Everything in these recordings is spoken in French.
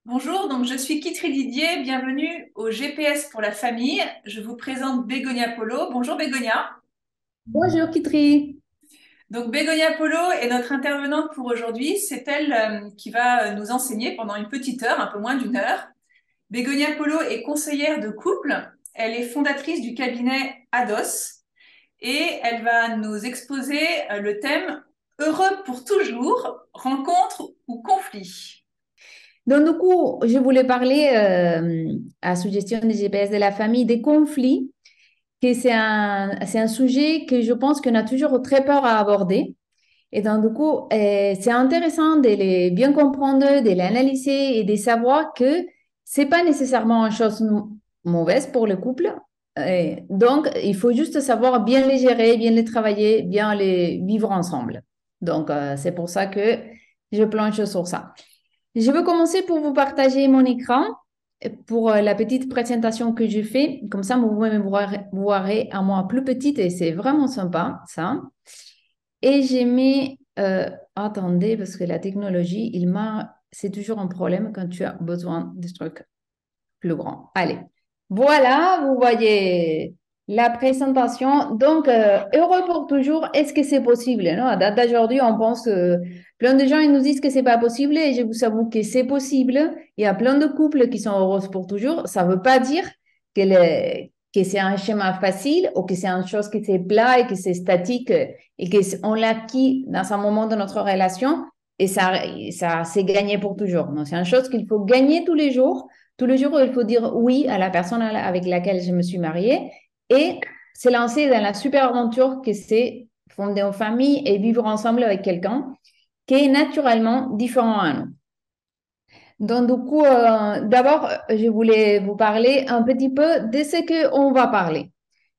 Bonjour, donc je suis Kitry Didier, bienvenue au GPS pour la famille. Je vous présente Bégonia Polo. Bonjour Bégonia. Bonjour Kitri. Donc Bégonia Polo est notre intervenante pour aujourd'hui. C'est elle qui va nous enseigner pendant une petite heure, un peu moins d'une heure. Bégonia Polo est conseillère de couple. Elle est fondatrice du cabinet Ados et elle va nous exposer le thème Heureux pour toujours, rencontre ou conflit. Donc, du coup, je voulais parler à suggestion des GPS de la famille des conflits, que c'est un sujet que je pense qu'on a toujours très peur à aborder. Et donc, du coup, c'est intéressant de les bien comprendre, de l'analyser et de savoir que c'est pas nécessairement une chose mauvaise pour le couple. Donc, il faut juste savoir bien les gérer, bien les travailler, bien les vivre ensemble. Donc, c'est pour ça que je planche sur ça. Je veux commencer pour vous partager mon écran pour la petite présentation que je fais. Comme ça, vous pouvez me voir à moi plus petite et c'est vraiment sympa, ça. Et j'ai mis, attendez, parce que la technologie, c'est toujours un problème quand tu as besoin de trucs plus grands. Allez, voilà, vous voyez la présentation. Donc, heureux pour toujours, est-ce que c'est possible, non? À date d'aujourd'hui, on pense que plein de gens ils nous disent que c'est pas possible et je vous avoue que c'est possible. Il y a plein de couples qui sont heureux pour toujours. Ça veut pas dire que c'est un schéma facile ou que c'est une chose qui c'est plat et que c'est statique et qu'on l'a acquis dans un moment de notre relation et ça c'est gagné pour toujours. Non, c'est une chose qu'il faut gagner tous les jours. Tous les jours, il faut dire oui à la personne avec laquelle je me suis mariée et se lancer dans la super aventure que c'est fonder une famille et vivre ensemble avec quelqu'un qui est naturellement différent à nous. Donc, du coup, d'abord, je voulais vous parler un petit peu de ce qu'on va parler.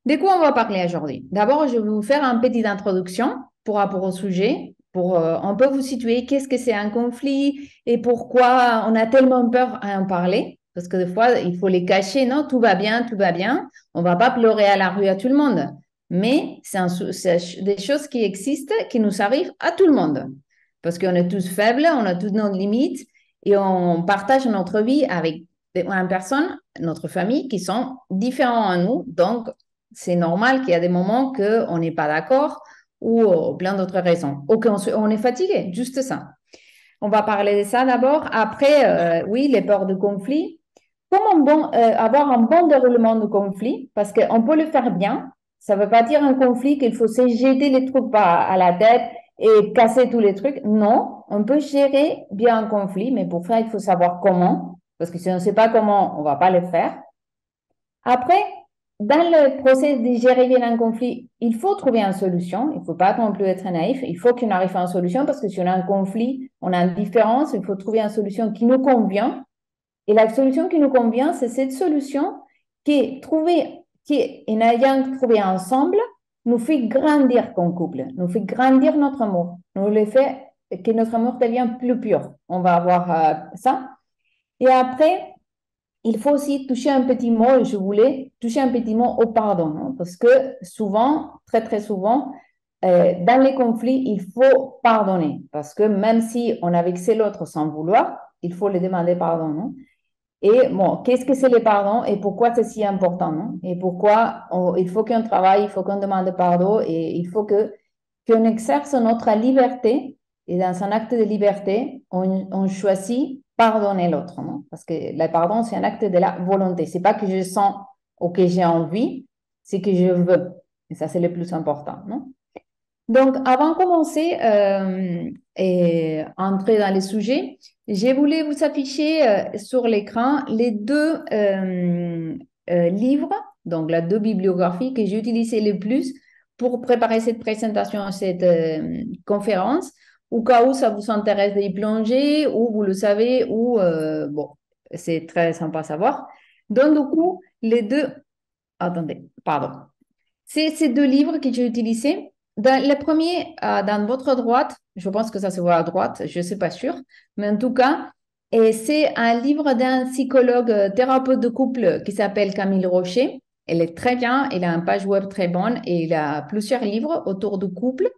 De quoi on va parler aujourd'hui? D'abord, je vais vous faire une petite introduction pour rapport au sujet, pour un peu vous situer qu'est-ce que c'est un conflit et pourquoi on a tellement peur à en parler. Parce que des fois, il faut les cacher, non? Tout va bien, tout va bien. On va pas pleurer à la rue à tout le monde. Mais c'est des choses qui existent, qui nous arrivent à tout le monde. Parce qu'on est tous faibles, on a toutes nos limites et on partage notre vie avec des personnes, notre famille, qui sont différents à nous. Donc, c'est normal qu'il y a des moments qu'on n'est pas d'accord ou plein d'autres raisons. Ou qu'on est fatigué, juste ça. On va parler de ça d'abord. Après, oui, les peurs de conflit. Comment avoir un bon déroulement de conflit? Parce qu'on peut le faire bien. Ça ne veut pas dire un conflit qu'il faut se jeter les trucs à la tête et casser tous les trucs. Non, on peut gérer bien un conflit, mais pour ça, il faut savoir comment. Parce que si on ne sait pas comment, on ne va pas le faire. Après, dans le processus de gérer bien un conflit, il faut trouver une solution. Il ne faut pas non plus être naïf. Il faut qu'on arrive à une solution parce que si on a un conflit, on a une différence, il faut trouver une solution qui nous convient. Et la solution qui nous convient, c'est cette solution en ayant trouvé ensemble, nous fait grandir comme couple, nous fait grandir notre amour, nous le fait que notre amour devienne plus pur. On va avoir ça. Et après, il faut aussi toucher un petit mot, je voulais toucher un petit mot au pardon, hein, parce que souvent, très très souvent, dans les conflits, il faut pardonner, parce que même si on a vexé l'autre sans vouloir, il faut lui demander pardon, non? Et bon, qu'est-ce que c'est le pardon et pourquoi c'est si important, non? Et pourquoi il faut qu'on travaille, il faut qu'on demande pardon et il faut qu'on exerce notre liberté. Et dans un acte de liberté, on choisit pardonner l'autre, non? Parce que le pardon, c'est un acte de la volonté. C'est pas que je sens ou que j'ai envie, c'est que je veux. Et ça, c'est le plus important, non? Donc, avant de commencer et entrer dans les sujets, je voulais vous afficher sur l'écran les deux livres, donc les deux bibliographies que j'ai utilisées le plus pour préparer cette présentation, cette conférence, au cas où ça vous intéresse d'y plonger, ou vous le savez, ou bon, c'est très sympa à savoir. Donc, du coup, les deux, attendez, pardon. C'est ces deux livres que j'ai utilisés. Dans le premier, dans votre droite, je pense que ça se voit à droite, je ne suis pas sûre, mais en tout cas, et c'est un livre d'un psychologue thérapeute de couple qui s'appelle Camille Rocher. Elle est très bien, elle a une page web très bonne et il a plusieurs livres autour du couple.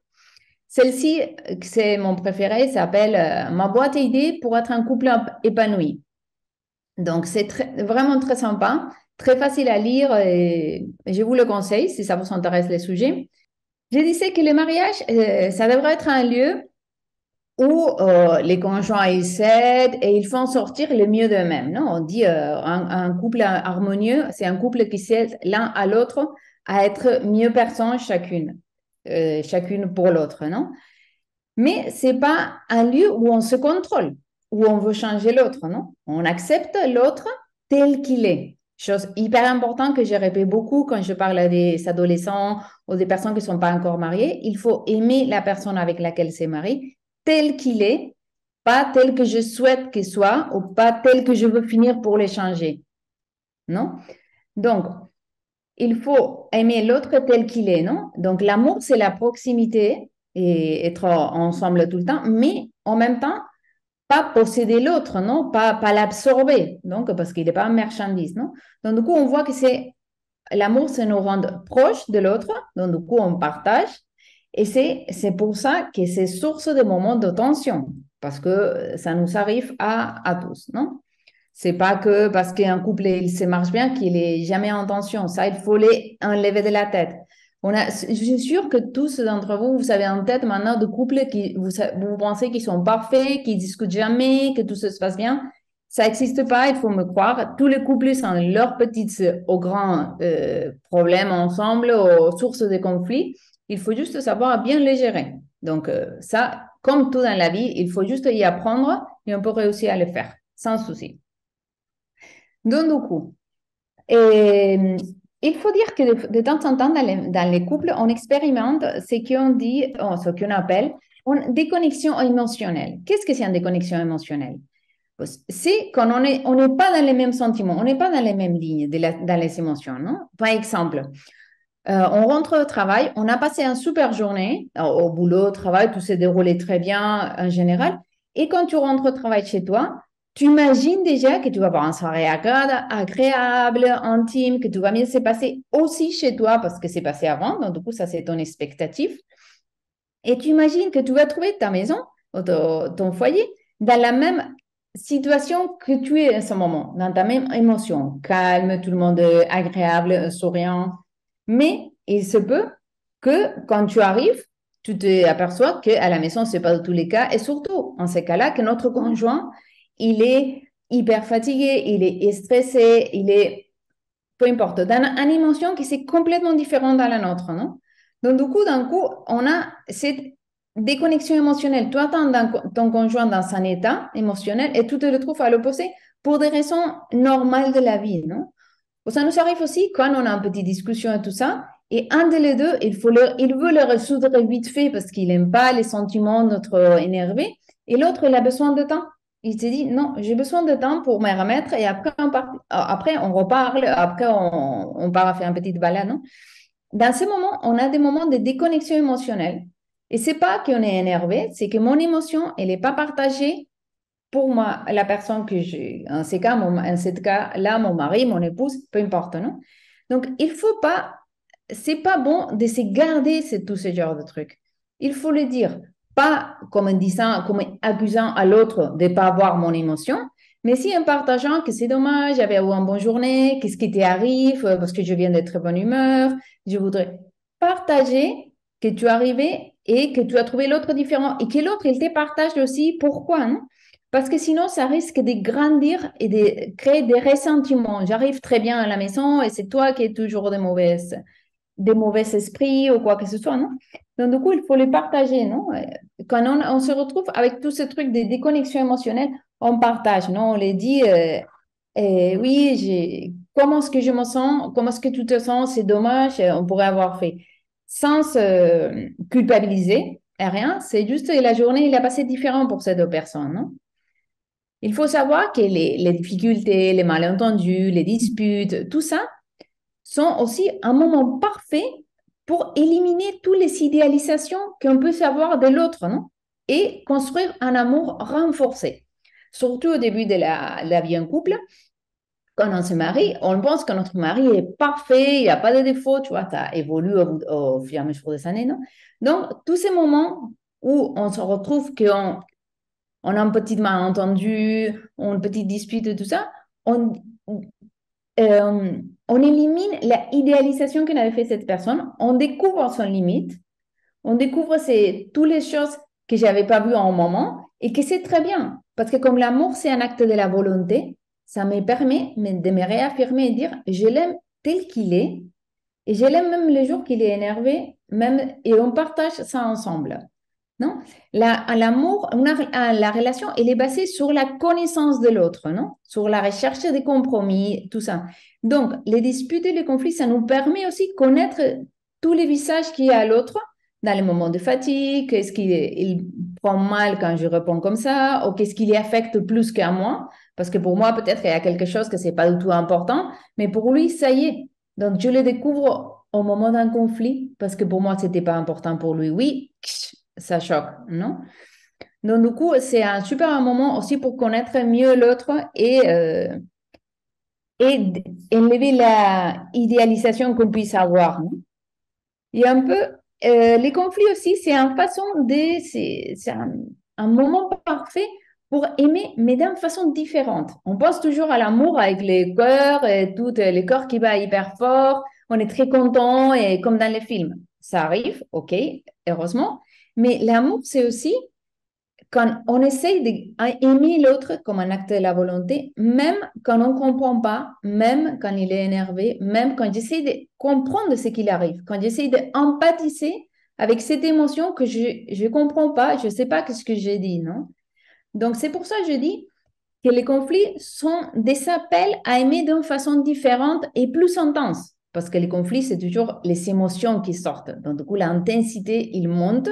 Celle-ci, c'est mon préféré, s'appelle Ma boîte à idées pour être un couple épanoui. Donc, c'est vraiment très sympa, très facile à lire et je vous le conseille si ça vous intéresse les sujets. Je disais que le mariage, ça devrait être un lieu où les conjoints ils s'aident et ils font sortir le mieux d'eux-mêmes. Non? On dit un couple harmonieux, c'est un couple qui s'aide l'un à l'autre à être mieux personne chacune pour l'autre, non? Mais c'est pas un lieu où on se contrôle, où on veut changer l'autre, non? On accepte l'autre tel qu'il est. Chose hyper importante que je répète beaucoup quand je parle à des adolescents ou des personnes qui ne sont pas encore mariées. Il faut aimer la personne avec laquelle c'est marié tel qu'il est, pas tel que je souhaite qu'il soit ou pas tel que je veux finir pour le changer, non? Donc, il faut aimer l'autre tel qu'il est, non? Donc, l'amour, c'est la proximité et être ensemble tout le temps, mais en même temps, pas posséder l'autre, non? Pas l'absorber, donc, parce qu'il n'est pas une marchandise, non? Donc, du coup, on voit que c'est l'amour, c'est nous rendre proches de l'autre, donc, du coup, on partage. Et c'est pour ça que c'est source de moments de tension, parce que ça nous arrive à tous, non? C'est pas que parce qu'un couple il se marche bien qu'il est jamais en tension. Ça, il faut les enlever de la tête. Je suis sûre que tous d'entre vous, vous avez en tête maintenant de couples qui vous pensez qu'ils sont parfaits, qu'ils discutent jamais, que tout se passe bien. Ça n'existe pas, il faut me croire. Tous les couples sont leurs petites aux grands problèmes ensemble, aux sources de conflits. Il faut juste savoir bien les gérer. Donc, ça, comme tout dans la vie, il faut juste y apprendre et on peut réussir à le faire sans souci. Donc, du coup, il faut dire que de temps en temps, dans les couples, on expérimente ce qu'on dit, ce qu'on appelle une déconnexion émotionnelle. Qu'est-ce que c'est une déconnexion émotionnelle? C'est quand on n'est pas dans les mêmes sentiments, on n'est pas dans les mêmes lignes dans les émotions, non? Par exemple, on rentre au travail, on a passé une super journée, au boulot, au travail, tout s'est déroulé très bien en général. Et quand tu rentres au travail chez toi, tu imagines déjà que tu vas avoir une soirée agréable, intime, que tout va bien se passer aussi chez toi parce que c'est passé avant. Donc, du coup, ça, c'est ton expectative. Et tu imagines que tu vas trouver ta maison, ou ton foyer, dans la même situation que tu es en ce moment, dans ta même émotion, calme, tout le monde est agréable, souriant. Mais il se peut que quand tu arrives, tu te aperçois qu'à la maison, ce n'est pas de tous les cas. Et surtout, en ces cas-là, que notre conjoint, il est hyper fatigué, il est stressé, il est, peu importe, dans une émotion qui c'est complètement différente dans la nôtre, non? Donc, du coup, d'un coup, on a cette déconnexion émotionnelle. Toi, ton conjoint dans son état émotionnel et tu te retrouves à l'opposé pour des raisons normales de la vie, non? Ça nous arrive aussi quand on a une petite discussion et tout ça, et un des deux, il veut le résoudre vite fait parce qu'il n'aime pas les sentiments de notre énervé, et l'autre, il a besoin de temps. Il se dit, non, j'ai besoin de temps pour me remettre, et après on reparle, après on part à faire une petite balade, non? Dans ces moments, on a des moments de déconnexion émotionnelle. Et c'est pas qu'on est énervé, c'est que mon émotion, elle n'est pas partagée pour moi, la personne que j'ai, en ce cas, en ce cas-là, mon mari, mon épouse, peu importe, non? Donc, il faut pas, c'est pas bon de se garder tout ce genre de trucs. Il faut le dire, pas comme en disant, comme en accusant à l'autre de ne pas avoir mon émotion, mais si en partageant que c'est dommage, j'avais eu une bonne journée, qu'est-ce qui t'arrive, parce que je viens d'être très bonne humeur, je voudrais partager que tu es arrivé et que tu as trouvé l'autre différent et que l'autre, il te partage aussi pourquoi, non? Parce que sinon, ça risque de grandir et de créer des ressentiments. J'arrive très bien à la maison et c'est toi qui es toujours des mauvais esprits ou quoi que ce soit, non? Donc, du coup, il faut les partager, non? Quand on se retrouve avec tout ce truc de déconnexion émotionnelle, on partage, non? On les dit, oui, comment est-ce que je me sens? Comment est-ce que tu te sens? C'est dommage, on pourrait avoir fait. Sans se culpabiliser, rien, c'est juste que la journée, il a passé différent pour ces deux personnes, non? Il faut savoir que les difficultés, les malentendus, les disputes, tout ça sont aussi un moment parfait pour éliminer toutes les idéalisations qu'on peut savoir de l'autre, non? Et construire un amour renforcé. Surtout au début de la vie en couple, quand on se marie, on pense que notre mari est parfait, il n'y a pas de défaut, tu vois, tu as évolué au fur et à mesure des années, non? Donc, tous ces moments où on se retrouve qu'on on a un petit malentendu, une petite dispute et tout ça, on élimine l'idéalisation qu'on avait fait cette personne, on découvre son limite, on découvre toutes les choses que je n'avais pas vues en un moment et que c'est très bien. Parce que comme l'amour, c'est un acte de la volonté, ça me permet de me réaffirmer et dire, je l'aime tel qu'il est et je l'aime même les jours qu'il est énervé, même, et on partage ça ensemble. Non? L'amour, la relation, elle est basée sur la connaissance de l'autre, non? Sur la recherche des compromis, tout ça. Donc, les disputes et les conflits, ça nous permet aussi de connaître tous les visages qu'il y a à l'autre dans les moments de fatigue, qu'est-ce qu'il il prend mal quand je réponds comme ça, ou qu'est-ce qui les affecte plus qu'à moi, parce que pour moi, peut-être il y a quelque chose que c'est pas du tout important, mais pour lui, ça y est. Donc, je le découvre au moment d'un conflit, parce que pour moi, c'était pas important pour lui. Oui, ça choque, non? Donc, du coup, c'est un super moment aussi pour connaître mieux l'autre et enlever la idéalisation qu'on puisse avoir, non? Il y a un peu, les conflits aussi, c'est un moment parfait pour aimer, mais d'une façon différente. On pense toujours à l'amour avec les cœurs et tout, les cœurs qui battent hyper fort. On est très content et comme dans les films. Ça arrive, ok, heureusement. Mais l'amour, c'est aussi quand on essaye d'aimer l'autre comme un acte de la volonté, même quand on ne comprend pas, même quand il est énervé, même quand j'essaie de comprendre ce qu'il arrive, quand j'essaie d'empathiser avec cette émotion que je ne comprends pas, je ne sais pas ce que j'ai dit, non? Donc, c'est pour ça que je dis que les conflits sont des appels à aimer d'une façon différente et plus intense. Parce que les conflits, c'est toujours les émotions qui sortent. Donc, du coup, l'intensité, il monte.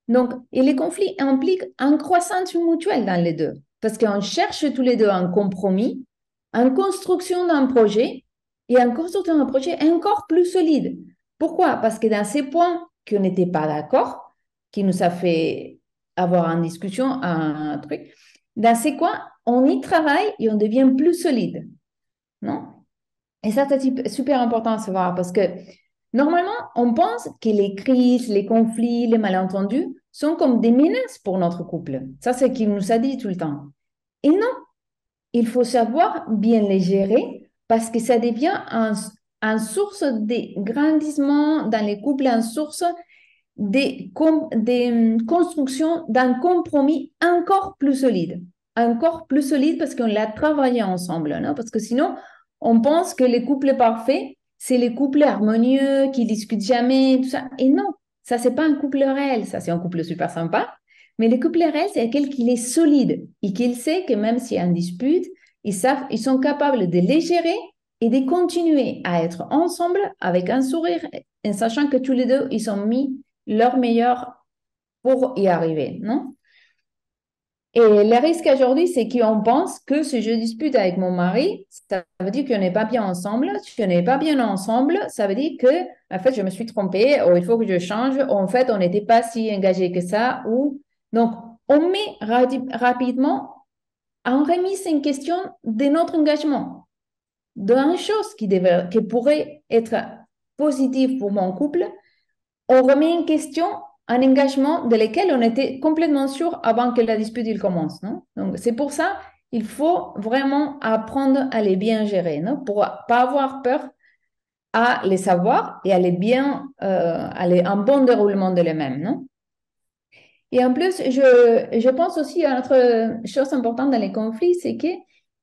Donc, et les conflits impliquent une croissance mutuelle dans les deux, parce qu'on cherche tous les deux un compromis, une construction d'un projet et une construction d'un projet encore plus solide. Pourquoi? Parce que dans ces points qu'on n'était pas d'accord, qui nous a fait avoir une discussion, un truc, dans ces coins, on y travaille et on devient plus solide, non? Et ça, c'est super important à savoir parce que normalement, on pense que les crises, les conflits, les malentendus sont comme des menaces pour notre couple. Ça, c'est ce qu'il nous a dit tout le temps. Et non, il faut savoir bien les gérer parce que ça devient un source de grandissement dans les couples, une source de construction d'un compromis encore plus solide. Encore plus solide parce qu'on l'a travaillé ensemble, non? Parce que sinon, on pense que les couples parfaits, c'est les couples harmonieux qui discutent jamais, tout ça. Et non, ça, c'est pas un couple réel. Ça, c'est un couple super sympa. Mais le couple réel, c'est quelqu'un qui est solide et qui sait que même s'il y a une dispute, ils sont capables de les gérer et de continuer à être ensemble avec un sourire, en sachant que tous les deux, ils sont mis leur meilleur pour y arriver, non? Et le risque aujourd'hui, c'est qu'on pense que si je dispute avec mon mari, ça veut dire qu'on n'est pas bien ensemble. Si on n'est pas bien ensemble, ça veut dire que, en fait, je me suis trompée, ou il faut que je change, ou en fait, on n'était pas si engagé que ça, ou... Donc, on met rapidement en remise en question de notre engagement, d'une chose qui pourrait être positive pour mon couple, on remet en question un engagement de lequel on était complètement sûr avant que la dispute il commence, non? Donc, c'est pour ça il faut vraiment apprendre à les bien gérer, non? Pour pas avoir peur à les savoir et à les bien, un bon déroulement de les-mêmes, non? Et en plus, je pense aussi à une autre chose importante dans les conflits, c'est que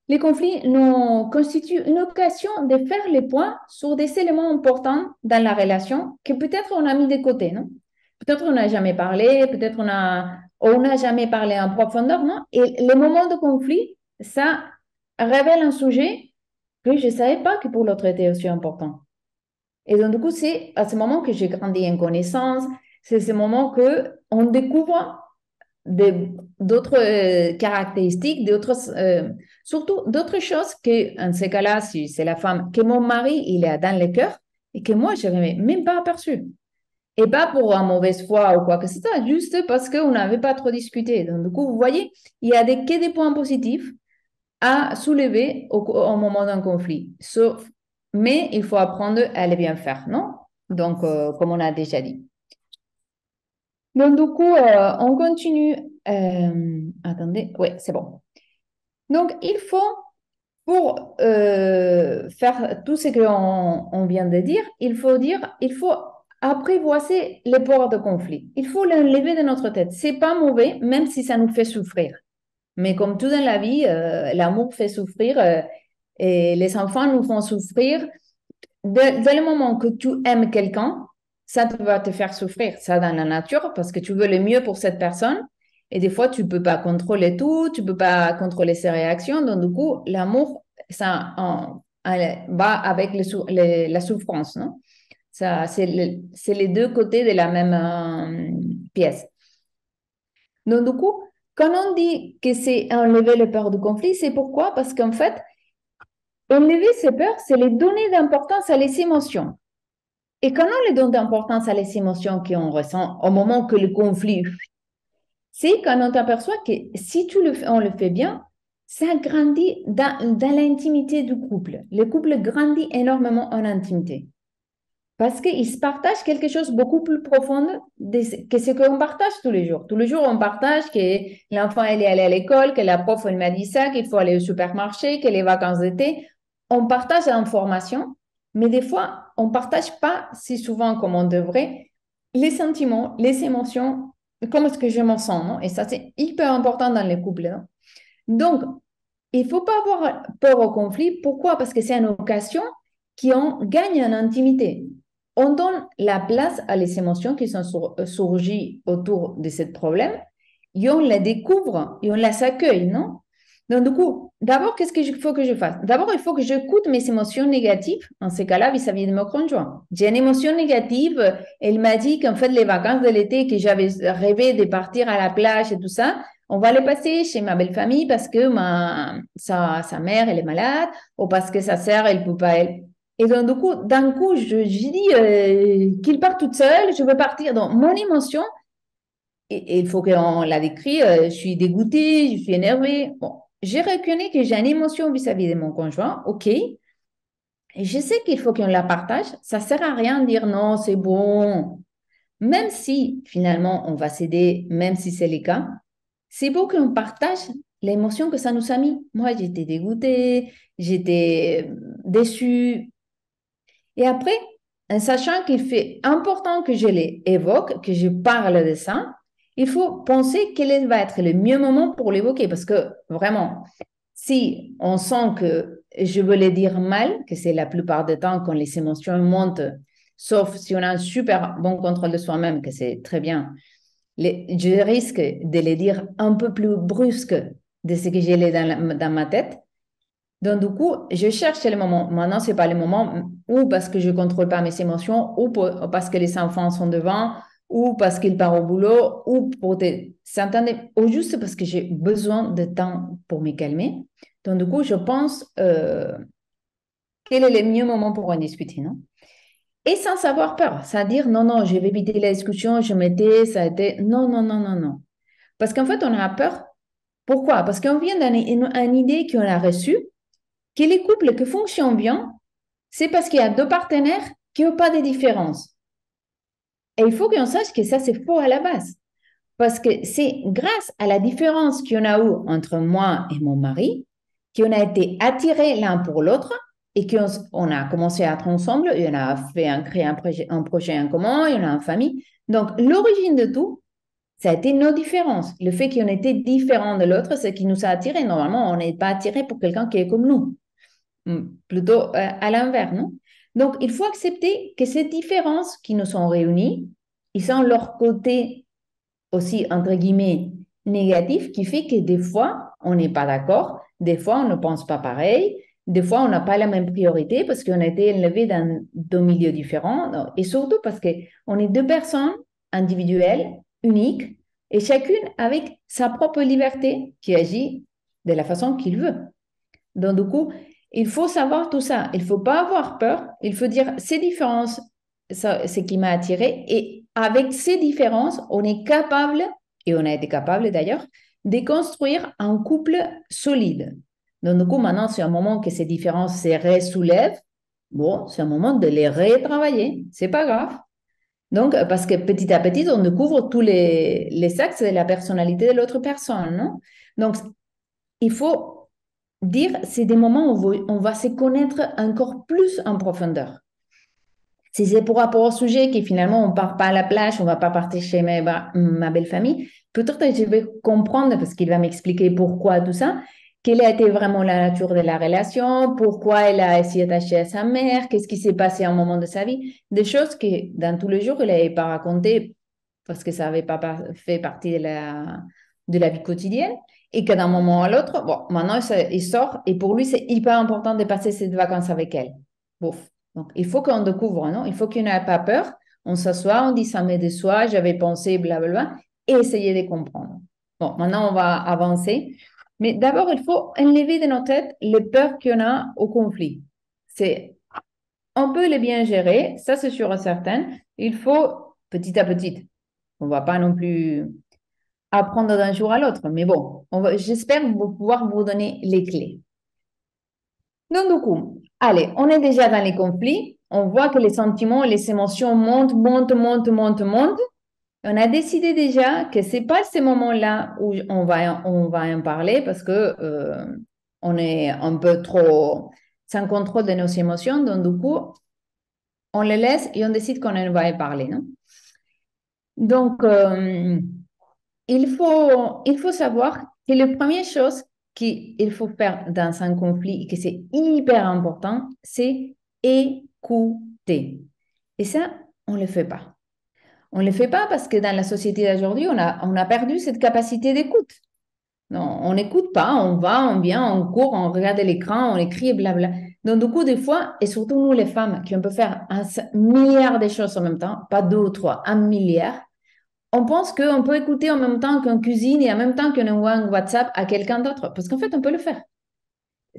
les conflits nous constituent une occasion de faire les points sur des éléments importants dans la relation que peut-être on a mis de côté, non? Peut-être on n'a jamais parlé, peut-être on n'a jamais parlé en profondeur, non? Et les moments de conflit, ça révèle un sujet que je ne savais pas que pour l'autre était aussi important. Et donc, du coup, c'est à ce moment que j'ai grandi en connaissance, c'est ce moment que on découvre d'autres caractéristiques, surtout d'autres choses que, en ce cas-là, si c'est la femme, que mon mari, il est dans le cœur et que moi, je n'avais même pas aperçu. Et pas pour une mauvaise foi ou quoi que ce soit, juste parce qu'on n'avait pas trop discuté. Donc, du coup, vous voyez, il y a que des points positifs à soulever au moment d'un conflit. Mais il faut apprendre à les bien faire, non? Donc, comme on a déjà dit. Donc, du coup, on continue. Attendez, oui, c'est bon. Donc, il faut pour faire tout ce qu'on on vient de dire, il faut apprivoiser les peurs de conflit. Il faut l'enlever de notre tête. C'est pas mauvais, même si ça nous fait souffrir. Mais comme tout dans la vie, l'amour fait souffrir et les enfants nous font souffrir. Dès le moment que tu aimes quelqu'un, ça va te faire souffrir, ça dans la nature, parce que tu veux le mieux pour cette personne. Et des fois, tu ne peux pas contrôler tout, tu ne peux pas contrôler ses réactions. Donc, du coup, l'amour, ça va avec la souffrance, non? Ça, c'est les deux côtés de la même pièce. Donc, du coup, quand on dit que c'est enlever le peur du conflit, c'est pourquoi? Parce qu'en fait, enlever ces peurs, c'est les donner d'importance à les émotions. Et quand on les donne d'importance à les émotions qu'on ressent au moment que le conflit, c'est quand on t'aperçoit que si on le fait bien, ça grandit dans l'intimité du couple. Le couple grandit énormément en intimité. Parce qu'ils se partagent quelque chose de beaucoup plus profond que ce qu'on partage tous les jours. Tous les jours, on partage que l'enfant elle est allé à l'école, que la prof elle m'a dit ça, qu'il faut aller au supermarché, que les vacances d'été. On partage l'information, mais des fois, on ne partage pas si souvent comme on devrait les sentiments, les émotions, comment est-ce que je me sens, non? Et ça, c'est hyper important dans les couples, non? Donc, il ne faut pas avoir peur au conflit. Pourquoi? Parce que c'est une occasion qu'on gagne en intimité. On donne la place à les émotions qui sont surgies autour de ce problème et on les découvre et on les accueille, non? Donc, du coup, d'abord, qu'est-ce qu'il faut que je fasse? D'abord, il faut que j'écoute mes émotions négatives, en ce cas-là, vis-à-vis de mon conjoint. J'ai une émotion négative, elle m'a dit qu'en fait, les vacances de l'été, que j'avais rêvé de partir à la plage et tout ça, on va les passer chez ma belle famille parce que sa mère, elle est malade ou parce que sa sœur, elle peut pas. Et donc, du coup, d'un coup, je dis qu'il part toute seule, je veux partir. Donc, mon émotion, et il faut qu'on la décrit, je suis dégoûtée, je suis énervée. Bon, j'ai reconnu que j'ai une émotion vis-à-vis de mon conjoint, ok. Et je sais qu'il faut qu'on la partage. Ça sert à rien de dire non, c'est bon. Même si finalement on va céder, même si c'est le cas, c'est beau qu'on partage l'émotion que ça nous a mis. Moi, j'étais dégoûtée, j'étais déçue. Et après, en sachant qu'il fait important que je les évoque, que je parle de ça, il faut penser quel va être le mieux moment pour l'évoquer. Parce que vraiment, si on sent que je veux le dire mal, que c'est la plupart du temps quand les émotions montent, sauf si on a un super bon contrôle de soi-même, que c'est très bien, je risque de les dire un peu plus brusque de ce que j'ai dans ma tête. Donc, du coup, je cherche le moment. Maintenant, ce n'est pas le moment ou parce que je ne contrôle pas mes émotions, ou parce que les enfants sont devant, ou parce qu'ils partent au boulot, ou pour s'entendre, ou juste parce que j'ai besoin de temps pour me calmer. Donc, du coup, je pense quel est le mieux moment pour en discuter, non? Et sans avoir peur, c'est-à-dire, non, non, je vais éviter la discussion, je m'étais, ça a été, non, non, non, non, non. Parce qu'en fait, on a peur. Pourquoi? Parce qu'on vient d'une idée qu'on a reçue, que les couples qui fonctionnent bien, c'est parce qu'il y a deux partenaires qui n'ont pas de différence. Et il faut qu'on sache que ça, c'est faux à la base. Parce que c'est grâce à la différence qu'il y en a eu entre moi et mon mari qu'on a été attirés l'un pour l'autre et qu'on a commencé à être ensemble et on a créé un projet en commun et on a une famille. Donc, l'origine de tout, ça a été nos différences. Le fait qu'on était différents de l'autre, c'est ce qui nous a attirés. Normalement, on n'est pas attiré pour quelqu'un qui est comme nous. Plutôt à l'inverse, non? Donc, il faut accepter que ces différences qui nous sont réunies, ils ont leur côté aussi, entre guillemets, négatif, qui fait que des fois, on n'est pas d'accord, des fois, on ne pense pas pareil, des fois, on n'a pas la même priorité parce qu'on a été élevés dans deux milieux différents, et surtout parce qu'on est deux personnes individuelles, uniques, et chacune avec sa propre liberté qui agit de la façon qu'il veut. Donc, du coup, il faut savoir tout ça. Il ne faut pas avoir peur. Il faut dire ces différences, ça, c'est ce qui m'a attiré. Et avec ces différences, on est capable, et on a été capable d'ailleurs, de construire un couple solide. Donc, du coup, maintenant, c'est un moment que ces différences se ressoulèvent. Bon, c'est un moment de les retravailler. C'est pas grave. Donc, parce que petit à petit, on découvre tous les axes de la personnalité de l'autre personne, non? Donc, il faut dire, c'est des moments où on va se connaître encore plus en profondeur. Si c'est pour rapport au sujet que finalement on ne part pas à la plage, on ne va pas partir chez ma belle famille, peut-être que je vais comprendre, parce qu'il va m'expliquer pourquoi tout ça, quelle a été vraiment la nature de la relation, pourquoi elle a essayé d'attacher à sa mère, qu'est-ce qui s'est passé à un moment de sa vie, des choses que dans tous les jours, il n'avait pas raconté parce que ça n'avait pas fait partie de la vie quotidienne. Et que d'un moment à l'autre, bon, maintenant il sort et pour lui, c'est hyper important de passer cette vacances avec elle. Bouf. Donc, il faut qu'on découvre, non? Il faut qu'on n'ait pas peur. On s'assoit, on dit ça me déçoit, j'avais pensé, blablabla, et essayer de comprendre. Bon, maintenant, on va avancer. Mais d'abord, il faut enlever de nos têtes les peurs qu'on a au conflit. C'est, on peut les bien gérer, ça c'est sûr et certain. Il faut petit à petit. On ne va pas non plus apprendre d'un jour à l'autre, mais bon, j'espère pouvoir vous donner les clés. Donc, du coup, allez, on est déjà dans les conflits. On voit que les sentiments, les émotions montent, montent, montent, montent, montent. On a décidé déjà que c'est pas ces moments-là où on va en parler parce que on est un peu trop sans contrôle de nos émotions. Donc, du coup, on les laisse et on décide qu'on en va en parler, non? Donc, il faut savoir que la première chose qu'il faut faire dans un conflit et que c'est hyper important, c'est écouter. Et ça, on ne le fait pas. On ne le fait pas parce que dans la société d'aujourd'hui, on a perdu cette capacité d'écoute. Non, on n'écoute pas, on va, on vient, on court, on regarde l'écran, on écrit, blabla. Donc, du coup, des fois, et surtout nous les femmes, qui on peut faire un milliard de choses en même temps, pas deux ou trois, un milliard, on pense qu'on peut écouter en même temps qu'on cuisine et en même temps qu'on envoie un WhatsApp à quelqu'un d'autre. Parce qu'en fait, on peut le faire.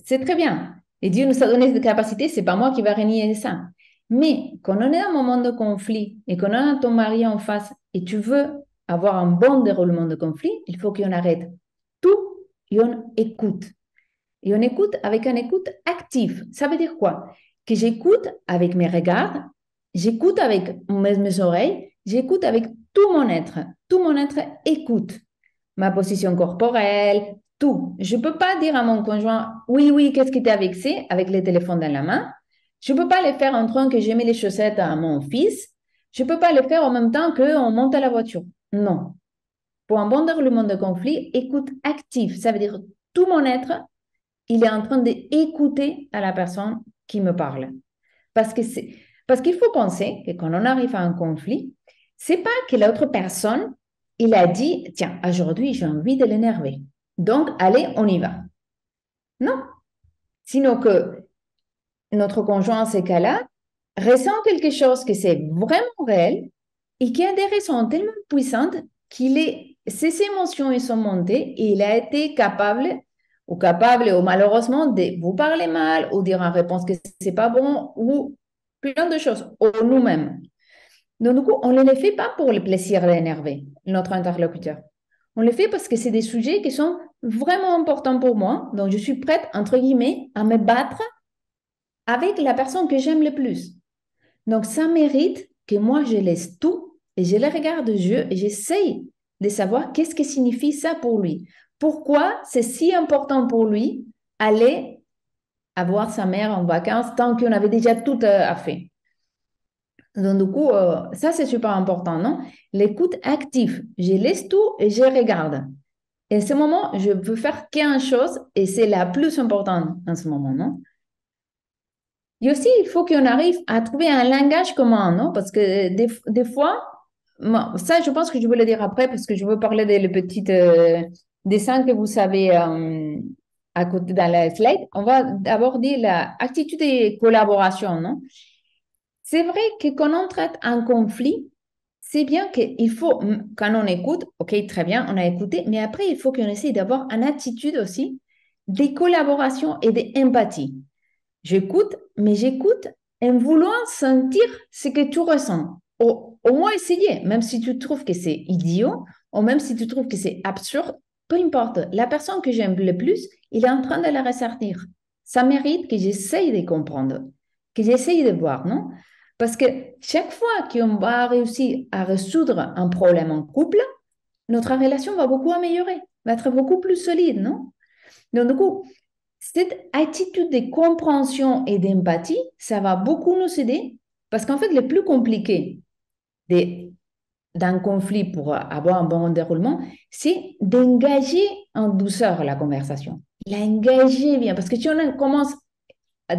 C'est très bien. Et Dieu nous a donné cette capacité, c'est pas moi qui va renier ça. Mais quand on est dans un moment de conflit et qu'on a ton mari en face et tu veux avoir un bon déroulement de conflit, il faut qu'on arrête tout et on écoute. Et on écoute avec une écoute active. Ça veut dire quoi? Que j'écoute avec mes regards, j'écoute avec mes oreilles, j'écoute avec tout mon être. Tout mon être écoute. Ma position corporelle, tout. Je ne peux pas dire à mon conjoint, oui, oui, qu'est-ce qui t'a vexé avec le téléphone dans la main. Je ne peux pas le faire en train que j'ai mis les chaussettes à mon fils. Je ne peux pas le faire en même temps qu'on monte à la voiture. Non. Pour un bon déroulement de conflit, écoute active. Ça veut dire tout mon être, il est en train d'écouter à la personne qui me parle. Parce que parce qu'il faut penser que quand on arrive à un conflit, c'est pas que l'autre personne, il a dit, tiens, aujourd'hui, j'ai envie de l'énerver. Donc, allez, on y va. Non. Sinon que notre conjoint, en ces cas-là, ressent quelque chose que c'est vraiment réel et qui a des raisons tellement puissantes ses émotions ils sont montées et il a été capable ou malheureusement de vous parler mal ou dire en réponse que c'est pas bon ou plein de choses, ou nous-mêmes. Donc, du coup, on ne le fait pas pour le plaisir d'énerver notre interlocuteur. On le fait parce que c'est des sujets qui sont vraiment importants pour moi. Donc, je suis prête, entre guillemets, à me battre avec la personne que j'aime le plus. Donc, ça mérite que moi, je laisse tout et je le regarde aux yeux et j'essaye de savoir qu'est-ce que signifie ça pour lui. Pourquoi c'est si important pour lui aller avoir sa mère en vacances tant qu'on avait déjà tout à faire. Donc, du coup, ça, c'est super important, non? L'écoute active. Je laisse tout et je regarde. Et à ce moment, je veux faire qu'une chose et c'est la plus importante en ce moment, non? Et aussi, il faut qu'on arrive à trouver un langage commun, non? Parce que des fois, ça, je pense que je vais le dire après parce que je veux parler des petits dessins que vous savez à côté dans la slide. On va d'abord dire l'attitude de collaboration, non? C'est vrai que quand on traite un conflit, c'est bien qu'il faut, quand on écoute, ok, très bien, on a écouté, mais après, il faut qu'on essaye d'avoir une attitude aussi de collaboration et d'empathie. J'écoute, mais j'écoute en voulant sentir ce que tu ressens. Au moins essayer, même si tu trouves que c'est idiot, ou même si tu trouves que c'est absurde, peu importe. La personne que j'aime le plus, il est en train de la ressortir. Ça mérite que j'essaye de comprendre, que j'essaye de voir, non? Parce que chaque fois qu'on va réussir à résoudre un problème en couple, notre relation va beaucoup améliorer, va être beaucoup plus solide, non? Donc, du coup, Cette attitude de compréhension et d'empathie, ça va beaucoup nous aider parce qu'en fait, le plus compliqué d'un conflit pour avoir un bon déroulement, c'est d'engager en douceur la conversation. L'engager bien, parce que si on commence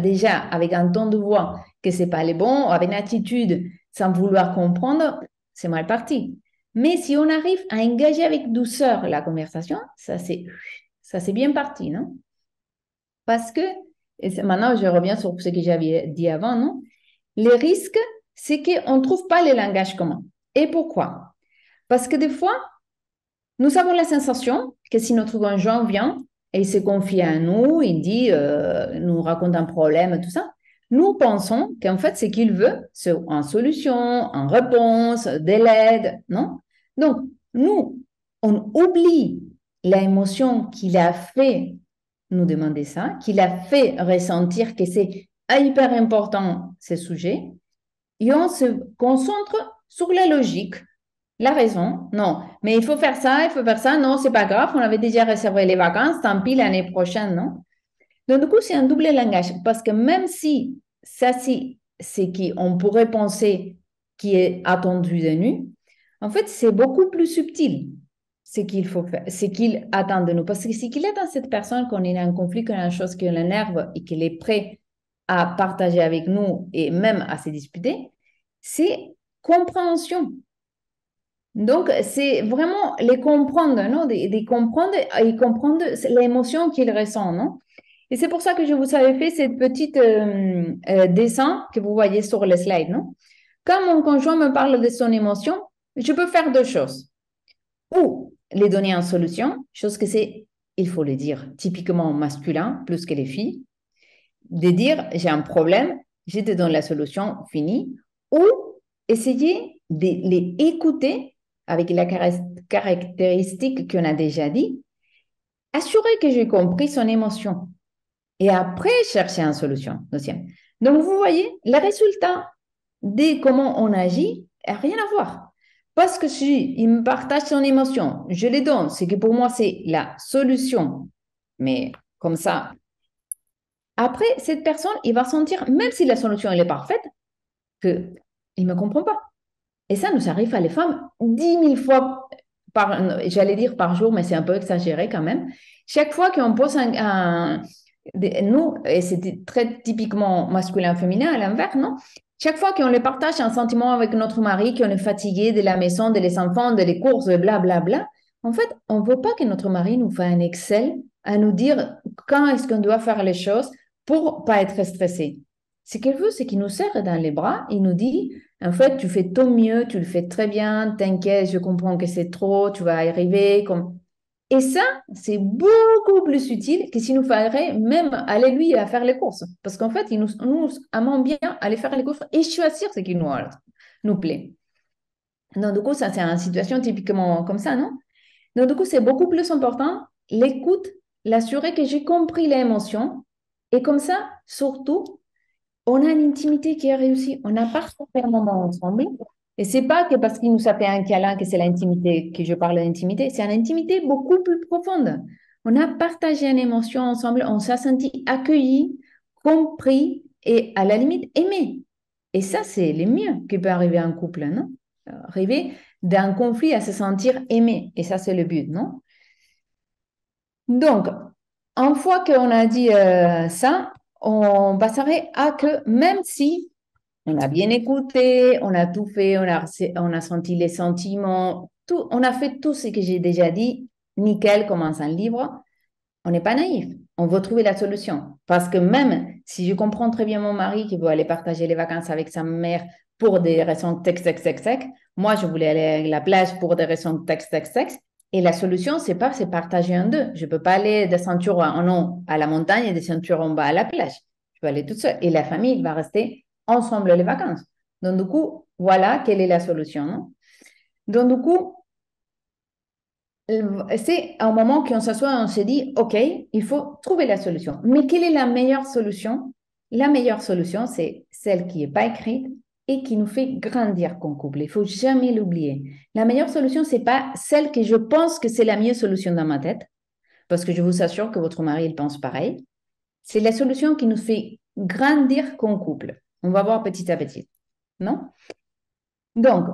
déjà avec un ton de voix que c'est pas le bon, avec une attitude sans vouloir comprendre, c'est mal parti. Mais si on arrive à engager avec douceur la conversation, ça c'est bien parti, non? Parce que, maintenant je reviens sur ce que j'avais dit avant, non? Les risques, c'est qu'on ne trouve pas les langages communs. Et pourquoi? Parce que des fois, nous avons la sensation que si notre conjoint vient et il se confie à nous, il dit, nous raconte un problème, tout ça, nous pensons qu'en fait, ce qu'il veut, c'est une solution, une réponse, de l'aide, non? Donc, nous, on oublie l'émotion qu'il a fait nous demander ça, qu'il a fait ressentir que c'est hyper important, ce sujet, et on se concentre sur la logique. La raison, non. Mais il faut faire ça, non, c'est pas grave, on avait déjà réservé les vacances, tant pis l'année prochaine, non? Donc, du coup, c'est un double langage parce que même si ça, c'est qu'on pourrait penser qui est attendu de nous, en fait, c'est beaucoup plus subtil ce qu'il faut faire, ce qu'il attend de nous. Parce que si qu'il attend cette personne qu'on est en conflit, qu'on a une chose qui l'énerve et qu'il est prêt à partager avec nous et même à se disputer, c'est compréhension. Donc, c'est vraiment les comprendre, non? De comprendre et comprendre l'émotion qu'il ressent, non? Et c'est pour ça que je vous avais fait cette petite dessin que vous voyez sur le slide, non? Quand mon conjoint me parle de son émotion, je peux faire deux choses. Ou les donner en solution, chose que c'est, il faut le dire, typiquement masculin, plus que les filles, de dire, j'ai un problème, je te donne la solution, fini. Ou essayer de les écouter avec la caractéristique qu'on a déjà dit, assurer que j'ai compris son émotion et après chercher une solution. Deuxième. Donc, vous voyez, le résultat de comment on agit n'a rien à voir. Parce que si il me partage son émotion, je les donne, c'est que pour moi, c'est la solution. Mais comme ça, après, cette personne, il va sentir, même si la solution elle est parfaite, qu'il ne me comprend pas. Et ça nous arrive à les femmes 10 000 fois j'allais dire par jour, mais c'est un peu exagéré quand même. Chaque fois qu'on pose nous, et c'est très typiquement masculin-féminin à l'inverse, non? Chaque fois qu'on les partage un sentiment avec notre mari, qu'on est fatigué de la maison, de les enfants, de les courses, blablabla, bla, bla, en fait, on ne veut pas que notre mari nous fasse un Excel à nous dire quand est-ce qu'on doit faire les choses pour pas être stressé. Ce qu'elle veut, c'est qu'il nous serre dans les bras, il nous dit, en fait, tu fais ton mieux, tu le fais très bien, t'inquiète, je comprends que c'est trop, tu vas y arriver. Et ça, c'est beaucoup plus utile que s'il nous faudrait même aller lui à faire les courses. Parce qu'en fait, nous aimons bien aller faire les courses et choisir ce qui nous plaît. Donc, du coup, ça, c'est une situation typiquement comme ça, non? Donc, du coup, c'est beaucoup plus important l'écoute, l'assurer que j'ai compris l'émotion. Et comme ça, surtout, on a une intimité qui est réussie. On n'a pas fait un moment ensemble. Et c'est pas que parce qu'il nous a fait un câlin que c'est l'intimité, que je parle d'intimité. C'est une intimité beaucoup plus profonde. On a partagé une émotion ensemble. On s'est senti accueilli, compris et à la limite aimé. Et ça, c'est le mieux qui peut arriver à un couple, non? Arriver d'un conflit à se sentir aimé. Et ça, c'est le but, non? Donc, une fois qu'on a dit ça, on passerait à que même si on a bien écouté, on a tout fait, on a senti les sentiments, tout, on a fait tout ce que j'ai déjà dit, nickel, comme un livre, on n'est pas naïf. On veut trouver la solution. Parce que même si je comprends très bien mon mari qui veut aller partager les vacances avec sa mère pour des raisons texte, moi, je voulais aller à la plage pour des raisons texte. Et la solution, c'est partager en deux. Je ne peux pas aller de ceinture en haut à la montagne et de ceinture en bas à la plage. Je peux aller toute seule. Et la famille va rester ensemble les vacances. Donc, du coup, voilà quelle est la solution. Non? Donc, du coup, c'est un moment qu'on s'assoit, on se dit, OK, il faut trouver la solution. Mais quelle est la meilleure solution? La meilleure solution, c'est celle qui n'est pas écrite et qui nous fait grandir comme couple. Il ne faut jamais l'oublier. La meilleure solution, ce n'est pas celle que je pense que c'est la meilleure solution dans ma tête, parce que je vous assure que votre mari, il pense pareil. c'est la solution qui nous fait grandir comme couple. On va voir petit à petit, non? Donc,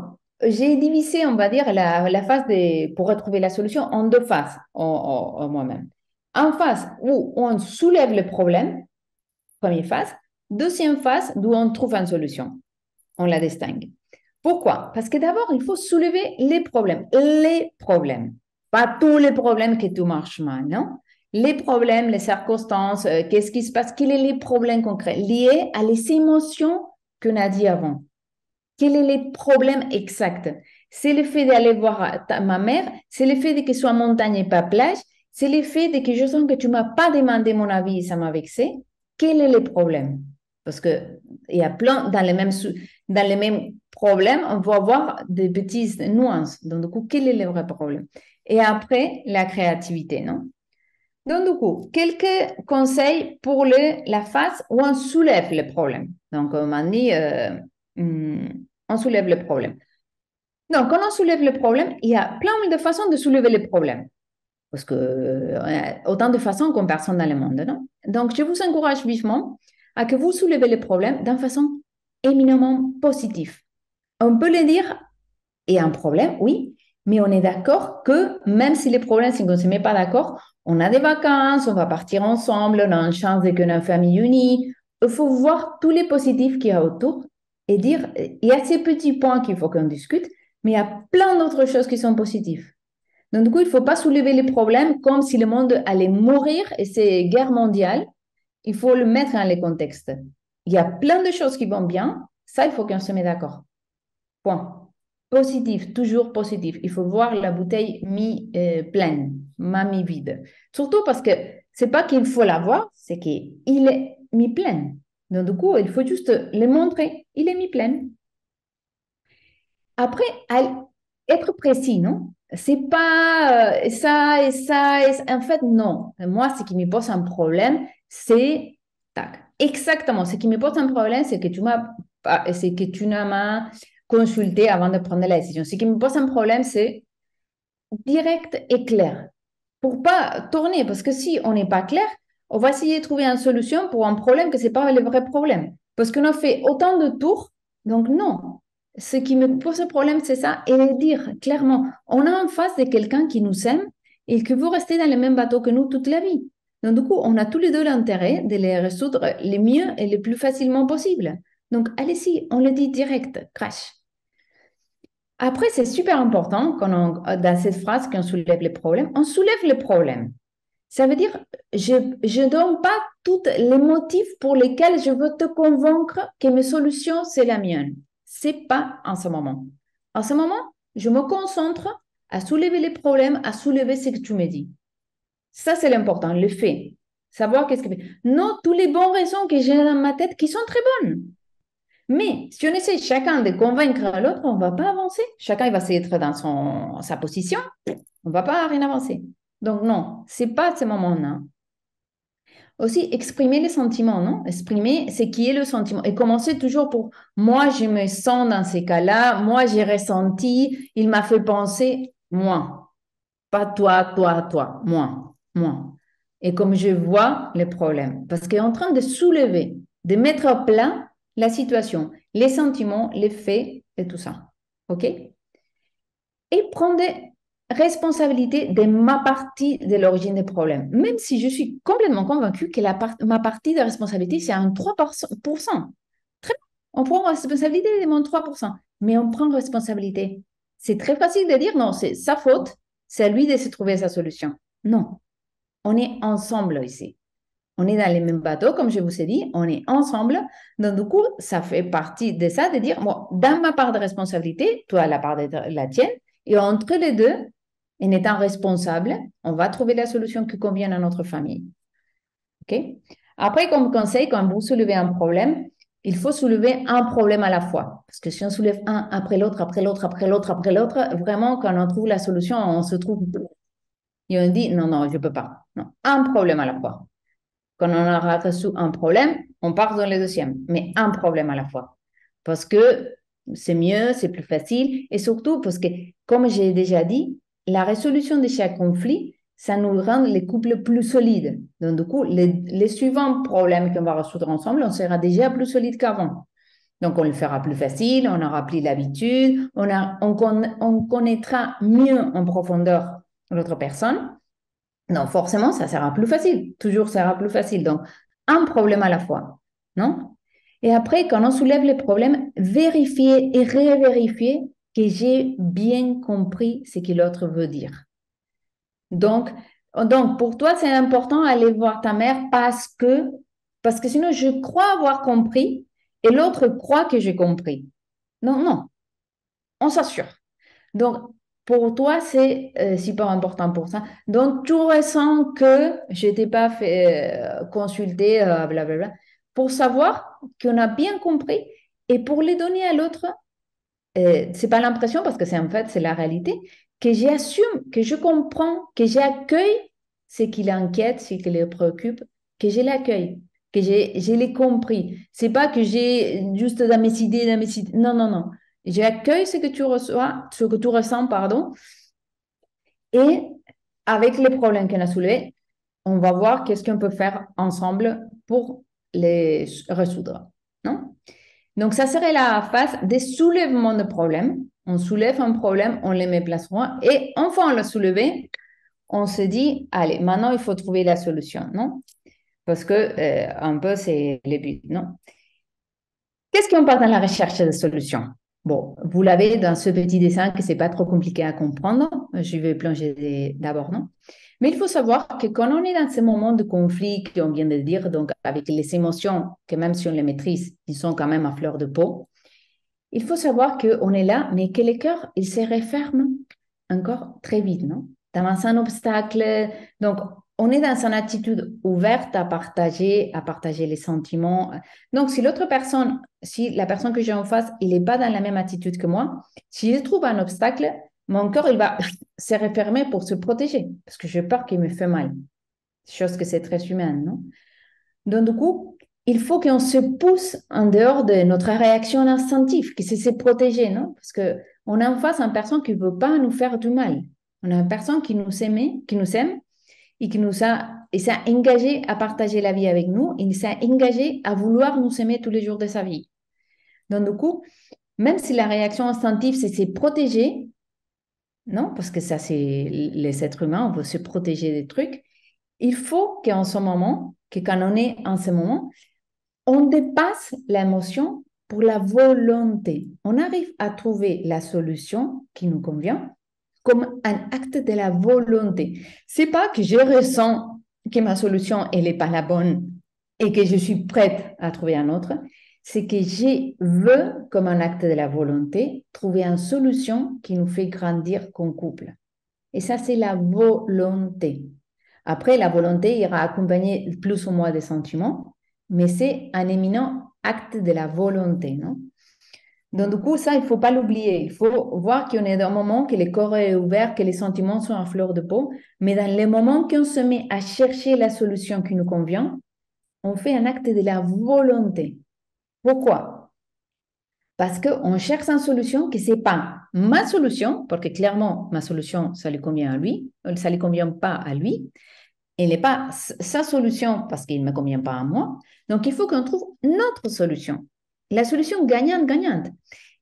j'ai divisé, on va dire, la phase pour retrouver la solution en deux phases, en moi-même. En phase où on soulève le problème, première phase. Deuxième phase, d'où on trouve une solution. On la distingue. Pourquoi? Parce que d'abord, il faut soulever les problèmes. Les problèmes. Pas tous les problèmes que tout marche mal, non? Les problèmes, les circonstances, qu'est-ce qui se passe, quels sont les problèmes concrets liés à les émotions qu'on a dit avant. Quels sont les problèmes exacts? C'est le fait d'aller voir ma mère, c'est le fait de que ce soit montagne et pas plage, c'est le fait de que je sens que tu ne m'as pas demandé mon avis et ça m'a vexé. Quel est le problème? Parce qu'il y a plein, dans les mêmes problèmes, on va avoir des petites nuances. Donc, du coup, quel est le vrai problème? Et après, la créativité, non? Donc, du coup, quelques conseils pour la phase où on soulève le problème. Donc, on m'a dit, on soulève le problème. Donc, quand on soulève le problème, il y a plein de façons de soulever le problème. Parce que autant de façons qu'une personne dans le monde, non? Donc, je vous encourage vivement à que vous soulevez le problème d'une façon éminemment positive. On peut le dire, il y a un problème, oui, mais on est d'accord que même si les problèmes, si on ne se met pas d'accord, on a des vacances, on va partir ensemble, on a une chance d'être une famille unie. Il faut voir tous les positifs qu'il y a autour et dire, il y a ces petits points qu'il faut qu'on discute, mais il y a plein d'autres choses qui sont positives. Donc, du coup, il ne faut pas soulever les problèmes comme si le monde allait mourir et c'est guerre mondiale. Il faut le mettre dans le contexte. Il y a plein de choses qui vont bien. Ça, il faut qu'on se mette d'accord. Point. Positif, toujours positif. Il faut voir la bouteille mi-pleine, pas mi-vide. Surtout parce que c'est pas qu'il faut la voir, c'est qu'il est mi-pleine. Donc, du coup, il faut juste le montrer. Il est mi-pleine. Après, être précis, non? C'est pas ça et ça, et ça. En fait, non. Moi, ce qui me pose un problème, c'est tac. Exactement. Ce qui me pose un problème, c'est que c'est que tu n'as pas consulté avant de prendre la décision. Ce qui me pose un problème, c'est direct et clair. Pour pas tourner, parce que si on n'est pas clair, on va essayer de trouver une solution pour un problème que c'est pas le vrai problème. Parce qu'on a fait autant de tours, donc non. Ce qui me pose un problème, c'est ça, et le dire clairement. On a en face de quelqu'un qui nous aime et que vous restez dans le même bateau que nous toute la vie. Donc, du coup, on a tous les deux l'intérêt de les résoudre le mieux et le plus facilement possible. Donc, allez-y, on le dit direct, crash. Après, c'est super important dans cette phrase qu'on soulève les problèmes. On soulève les problèmes. Ça veut dire, je ne donne pas tous les motifs pour lesquels je veux te convaincre que mes solutions, c'est la mienne. C'est pas en ce moment. En ce moment, je me concentre à soulever les problèmes, à soulever ce que tu me dis. Ça, c'est l'important, le fait. Savoir qu'est-ce que... Non, tous les bonnes raisons que j'ai dans ma tête qui sont très bonnes. Mais si on essaie chacun de convaincre l'autre, on ne va pas avancer. Chacun il va essayer d'être dans sa position. On ne va pas rien avancer. Donc non, ce n'est pas ce moment-là. Aussi, exprimer les sentiments, non? Exprimer ce qui est le sentiment. Et commencer toujours pour moi, je me sens dans ces cas-là. Moi, j'ai ressenti. Il m'a fait penser, moi. Pas toi, toi, toi. Moi, moi. Et comme je vois les problèmes. Parce qu'il est en train de soulever, de mettre à plat la situation, les sentiments, les faits et tout ça. OK? Et prendre responsabilité de ma partie de l'origine des problèmes. Même si je suis complètement convaincue que ma partie de responsabilité, c'est un 3%. Très bien. On prend responsabilité de mon 3%. Mais on prend responsabilité. C'est très facile de dire non, c'est sa faute, c'est à lui de se trouver sa solution. Non. On est ensemble ici. On est dans les mêmes bateaux, comme je vous ai dit, on est ensemble. Donc, du coup, ça fait partie de ça, de dire, bon, dans ma part de responsabilité, toi, la part de la tienne, et entre les deux, en étant responsable, on va trouver la solution qui convient à notre famille. OK? Après, comme conseil, quand vous soulevez un problème, il faut soulever un problème à la fois. Parce que si on soulève un après l'autre, après l'autre, après l'autre, après l'autre, vraiment, quand on trouve la solution, on se trouve... Et on dit, non, non, je ne peux pas. Non, un problème à la fois. Quand on aura reçu un problème, on part dans le deuxième, mais un problème à la fois. Parce que c'est mieux, c'est plus facile, et surtout parce que, comme j'ai déjà dit, la résolution de chaque conflit, ça nous rend les couples plus solides. Donc, du coup, les suivants problèmes qu'on va résoudre ensemble, on sera déjà plus solide qu'avant. Donc, on le fera plus facile, on aura plus l'habitude, on connaîtra mieux en profondeur l'autre personne. Donc, forcément, ça sera plus facile. Toujours, ça sera plus facile. Donc, un problème à la fois, non? Et après, quand on soulève les problèmes, vérifier et révérifier que j'ai bien compris ce que l'autre veut dire. Donc, pour toi, c'est important d'aller voir ta mère parce que sinon, je crois avoir compris et l'autre croit que j'ai compris. Non, non, on s'assure. Donc, pour toi, c'est super important pour ça. Donc, tu ressens que je t'ai pas fait consulter, blablabla, pour savoir qu'on a bien compris et pour les donner à l'autre, c'est pas l'impression parce que c'est en fait, c'est la réalité, que j'assume, que je comprends, que j'accueille ce qui l'inquiète, ce qui les préoccupe, que je l'accueille, que je l'ai compris. C'est pas que j'ai juste dans mes idées, dans mes idées. Non, non, non. J'accueille ce que tu reçois, ce que tu ressens, pardon, et avec les problèmes qu'on a soulevés, on va voir qu'est-ce qu'on peut faire ensemble pour les résoudre, non? Donc, ça serait la phase des soulèvements de problèmes. On soulève un problème, on les met place loin, et enfin, on l'a soulevé, on se dit, allez, maintenant, il faut trouver la solution, non? Parce que, un peu, c'est le but, non? Qu'est-ce qu'on part dans la recherche de solutions? Bon, vous l'avez dans ce petit dessin que c'est pas trop compliqué à comprendre. Je vais plonger d'abord, non? Mais il faut savoir que quand on est dans ces moments de conflit qu'on vient de dire, donc avec les émotions, que même si on les maîtrise, ils sont quand même à fleur de peau, il faut savoir qu'on est là, mais que le cœur, il se referme encore très vite, non? Dans un obstacle. Donc, on est dans une attitude ouverte à partager les sentiments. Donc, si l'autre personne, si la personne que j'ai en face, il n'est pas dans la même attitude que moi, si je trouve un obstacle, mon cœur, il va se refermer pour se protéger, parce que j'ai peur qu'il me fait mal. Chose que c'est très humaine, non? Donc, du coup, il faut qu'on se pousse en dehors de notre réaction instinctive, que c'est se protéger, non? Parce que on a en face une personne qui ne veut pas nous faire du mal. On a une personne qui nous aime et et s'est engagé à partager la vie avec nous. Il s'est engagé à vouloir nous aimer tous les jours de sa vie. Donc, du coup, même si la réaction instinctive, c'est se protéger, non? Parce que ça, c'est les êtres humains, on veut se protéger des trucs. Il faut qu'en ce moment, que quand on est en ce moment, on dépasse l'émotion pour la volonté. On arrive à trouver la solution qui nous convient comme un acte de la volonté. C'est pas que je ressens que ma solution elle n'est pas la bonne et que je suis prête à trouver un autre. C'est que je veux, comme un acte de la volonté, trouver une solution qui nous fait grandir comme couple. Et ça, c'est la volonté. Après, la volonté ira accompagner plus ou moins des sentiments, mais c'est un éminent acte de la volonté, non? Donc, du coup, ça, il ne faut pas l'oublier. Il faut voir qu'on est dans un moment que le corps est ouvert, que les sentiments sont à fleur de peau, mais dans les moments qu'on se met à chercher la solution qui nous convient, on fait un acte de la volonté. Pourquoi? Parce qu'on cherche une solution qui n'est pas ma solution, parce que clairement, ma solution, ça lui convient à lui, ça ne lui convient pas à lui. Elle n'est pas sa solution parce qu'il ne me convient pas à moi. Donc, il faut qu'on trouve notre solution. La solution gagnante-gagnante.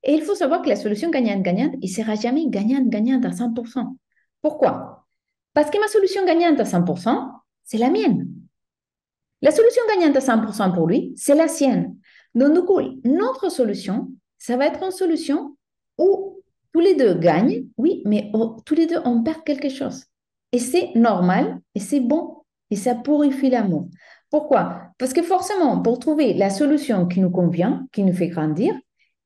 Et il faut savoir que la solution gagnante-gagnante, il ne sera jamais gagnante-gagnante à 100%. Pourquoi? Parce que ma solution gagnante à 100%, c'est la mienne. La solution gagnante à 100% pour lui, c'est la sienne. Donc, du coup, notre solution, ça va être une solution où tous les deux gagnent, oui, mais tous les deux, on perd quelque chose. Et c'est normal, et c'est bon, et ça purifie l'amour. Pourquoi? Parce que forcément, pour trouver la solution qui nous convient, qui nous fait grandir,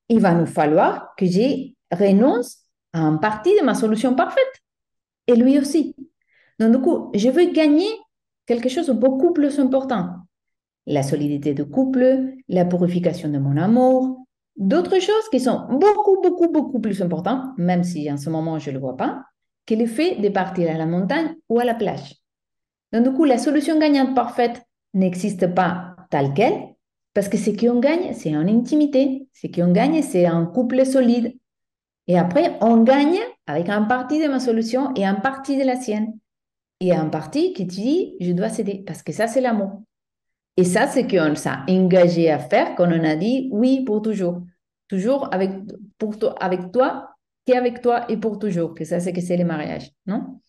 il va nous falloir que je renonce à une partie de ma solution parfaite. Et lui aussi. Donc, du coup, je veux gagner quelque chose de beaucoup plus important. La solidité de couple, la purification de mon amour, d'autres choses qui sont beaucoup plus importantes, même si en ce moment je ne le vois pas, que le fait de partir à la montagne ou à la plage. Donc, du coup, la solution gagnante parfaite n'existe pas telle qu'elle, parce que ce qu'on gagne, c'est en intimité. Ce qu'on gagne, c'est un couple solide. Et après, on gagne avec un parti de ma solution et un parti de la sienne. il y a un parti qui te dit, je dois céder, parce que ça, c'est l'amour. Et ça, c'est qu'on s'est engagé à faire, qu'on en a dit oui pour toujours. Toujours avec toi, qui est avec toi et pour toujours. Que ça, c'est que c'est le mariage, non?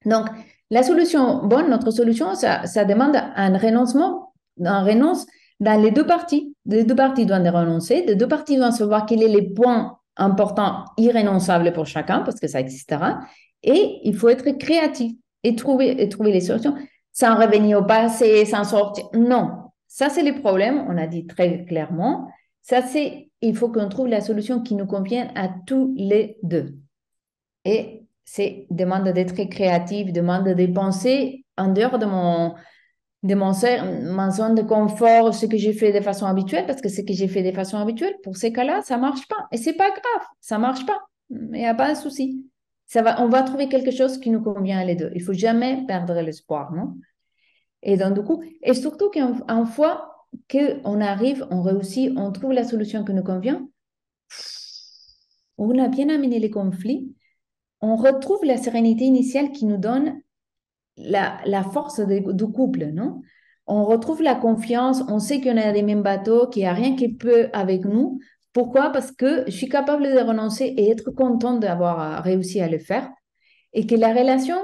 Donc, la solution bonne, notre solution, ça demande un renoncement, un renonce dans les deux parties. Les deux parties doivent renoncer, les deux parties doivent savoir quels sont les points importants, irrénonçables pour chacun, parce que ça existera. Et il faut être créatif et trouver les solutions sans revenir au passé, sans sortir. Non, ça, c'est le problème, on a dit très clairement. Ça, il faut qu'on trouve la solution qui nous convienne à tous les deux. Et c'est demande d'être créatif, demande de penser en dehors de mon zone de confort, ce que j'ai fait de façon habituelle, parce que ce que j'ai fait de façon habituelle, pour ces cas-là, ça marche pas. Et c'est pas grave, ça marche pas. Il n'y a pas de souci. On va trouver quelque chose qui nous convient à les deux. Il faut jamais perdre l'espoir, non? Et donc, du coup, et surtout qu'une fois qu'on arrive, on réussit, on trouve la solution qui nous convient, on a bien amené les conflits, on retrouve la sérénité initiale qui nous donne la force du couple, non? On retrouve la confiance, on sait qu'on est dans les mêmes bateaux, qu'il n'y a rien qui peut avec nous. Pourquoi? Parce que je suis capable de renoncer et être contente d'avoir réussi à le faire et que la relation